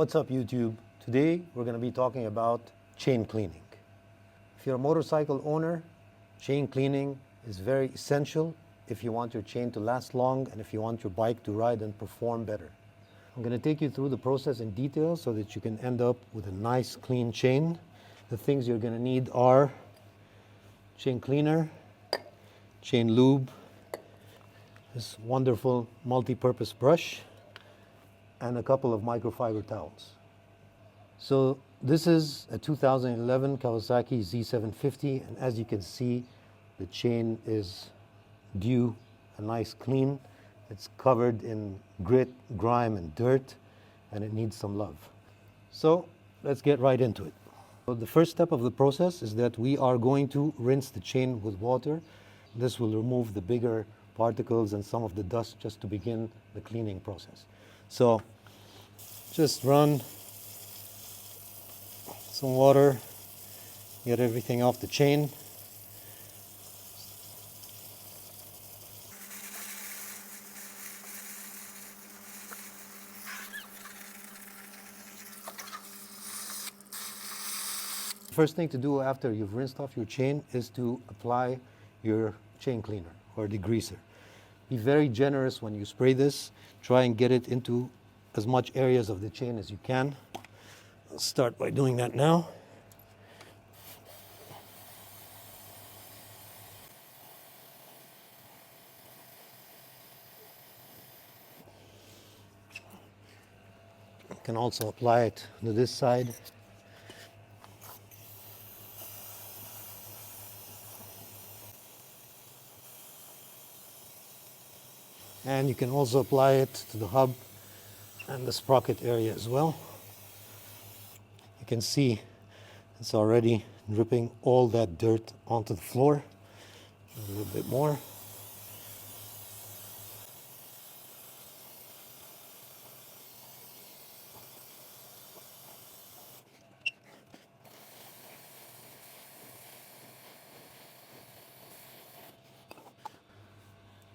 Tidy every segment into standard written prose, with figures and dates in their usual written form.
What's up, YouTube? Today we're going to be talking about chain cleaning. If you're a motorcycle owner, chain cleaning is very essential if you want your chain to last long and if you want your bike to ride and perform better. I'm going to take you through the process in detail so that you can end up with a nice clean chain. The things you're going to need are chain cleaner, chain lube, this wonderful multi-purpose brush, and a couple of microfiber towels. So this is a 2011 Kawasaki Z750, and as you can see, the chain is due a nice clean. It's covered in grit, grime, and dirt, and it needs some love. So let's get right into it. So the first step of the process is that we are going to rinse the chain with water. This will remove the bigger particles and some of the dust just to begin the cleaning process. So just run some water, get everything off the chain. First thing to do after you've rinsed off your chain is to apply your chain cleaner or degreaser. Be very generous when you spray this. Try and get it into as much areas of the chain as you can. I'll start by doing that now. You can also apply it to this side. And you can also apply it to the hub and the sprocket area as well. You can see it's already dripping all that dirt onto the floor. A little bit more.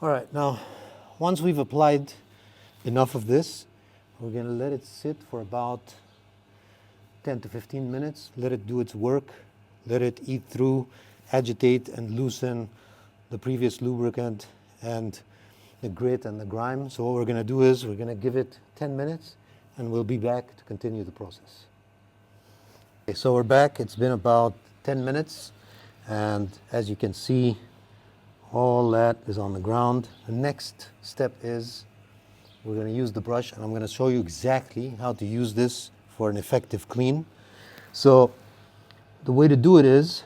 All right, now once we've applied enough of this, we're going to let it sit for about 10 to 15 minutes. Let it do its work. Let it eat through, agitate and loosen the previous lubricant and the grit and the grime. So what we're going to do is we're going to give it 10 minutes and we'll be back to continue the process. Okay, so we're back. It's been about 10 minutes and as you can see, all that is on the ground. The next step is we're going to use the brush, and I'm going to show you exactly how to use this for an effective clean. So the way to do it is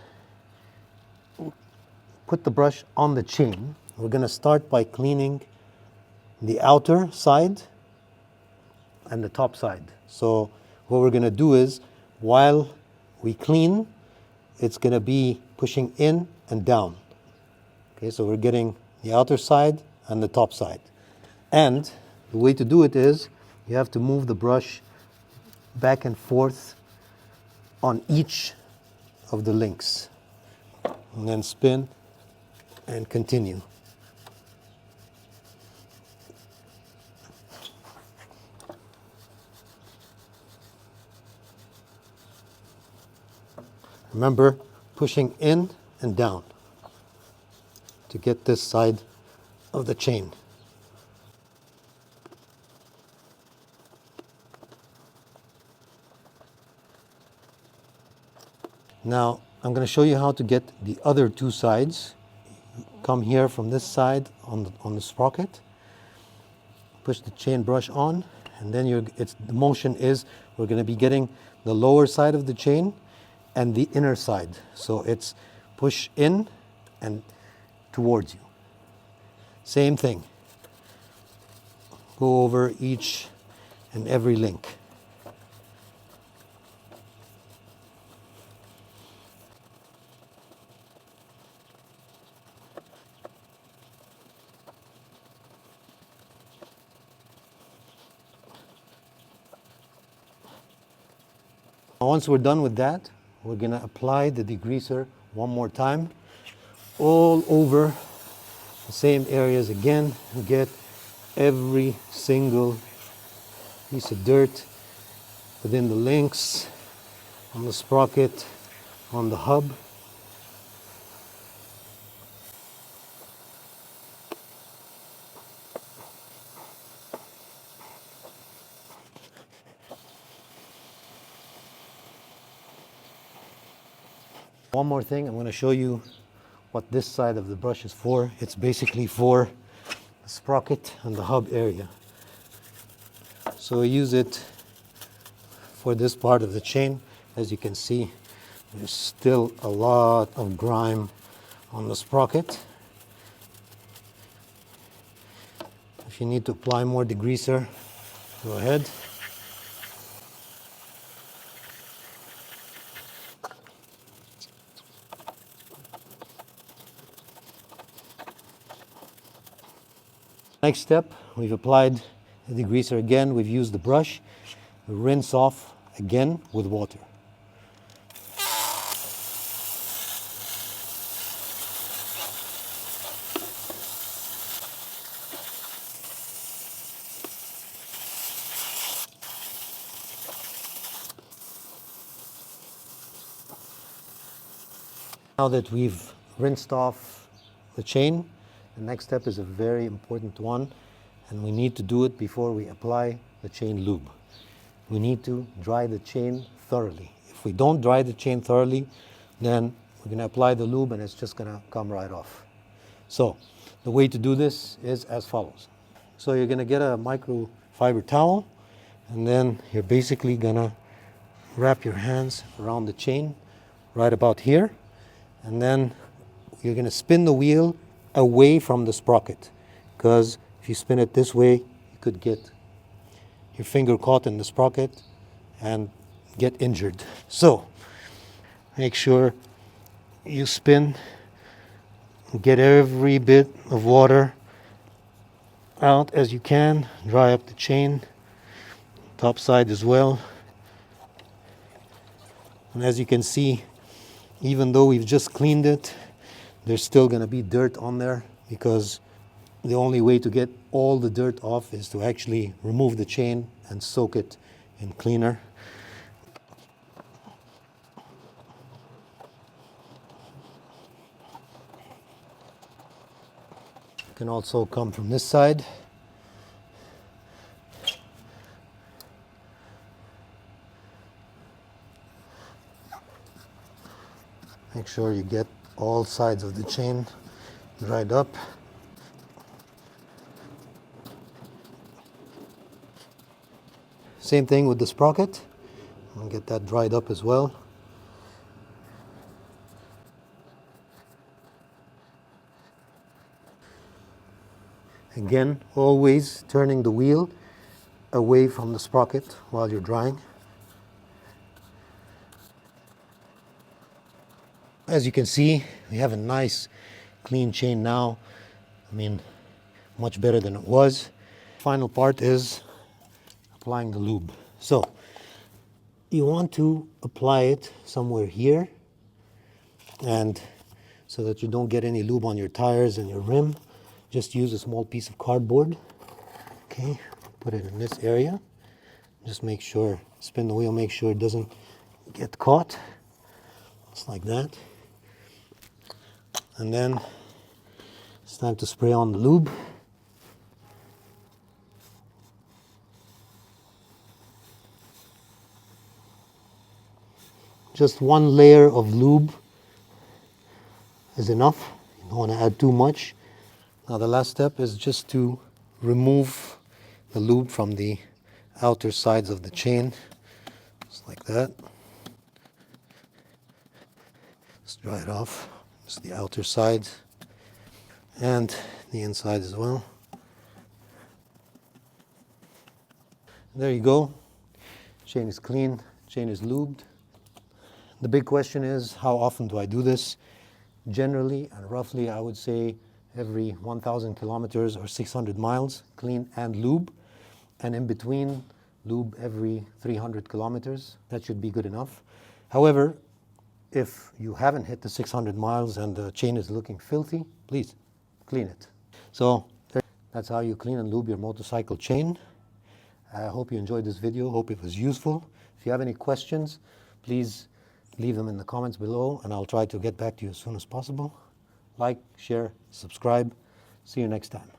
put the brush on the chain. We're going to start by cleaning the outer side and the top side. So what we're going to do is while we clean, it's going to be pushing in and down. Okay, so we're getting the outer side and the top side. And the way to do it is you have to move the brush back and forth on each of the links. And then spin and continue. Remember, pushing in and down to get this side of the chain. Now I'm going to show you how to get the other two sides. Come here from this side on the sprocket, push the chain brush on, and then the motion is we're going to be getting the lower side of the chain and the inner side. So it's push in and towards you. Same thing. Go over each and every link. Once we're done with that, we're going to apply the degreaser one more time all over the same areas again and get every single piece of dirt within the links, on the sprocket, on the hub. One more thing, I'm going to show you what this side of the brush is for. It's basically for the sprocket and the hub area. So I use it for this part of the chain. As you can see, there's still a lot of grime on the sprocket. If you need to apply more degreaser, go ahead. Next step, we've applied the degreaser again, we've used the brush, we rinse off again with water. Now that we've rinsed off the chain, the next step is a very important one, and we need to do it before we apply the chain lube. We need to dry the chain thoroughly. If we don't dry the chain thoroughly, then we're going to apply the lube and it's just going to come right off. So the way to do this is as follows. So you're going to get a microfiber towel, and then you're basically going to wrap your hands around the chain right about here, and then you're going to spin the wheel away from the sprocket, because if you spin it this way, you could get your finger caught in the sprocket and get injured. So make sure you spin, get every bit of water out as you can, dry up the chain, top side as well. And as you can see, even though we've just cleaned it, there's still going to be dirt on there, because the only way to get all the dirt off is to actually remove the chain and soak it in cleaner. It can also come from this side. Make sure you get all sides of the chain dried up. Same thing with the sprocket. I'll get that dried up as well. Again, always turning the wheel away from the sprocket while you're drying. As you can see, we have a nice clean chain now. I mean, much better than it was. Final part is applying the lube. So you want to apply it somewhere here, and so that you don't get any lube on your tires and your rim, just use a small piece of cardboard. Okay, put it in this area. Just make sure, spin the wheel, make sure it doesn't get caught. Just like that. And then it's time to spray on the lube. Just one layer of lube is enough. You don't want to add too much. Now the last step is just to remove the lube from the outer sides of the chain, just like that. Just dry it off. Just the outer sides and the inside as well. There you go. Chain is clean, chain is lubed. The big question is, how often do I do this? Generally and roughly, I would say every 1,000 kilometers or 600 miles, clean and lube. And in between, lube every 300 kilometers. That should be good enough. However, if you haven't hit the 600 miles and the chain is looking filthy, please clean it. So that's how you clean and lube your motorcycle chain. I hope you enjoyed this video. Hope it was useful. If you have any questions, please leave them in the comments below, and I'll try to get back to you as soon as possible. Like, share, subscribe. See you next time.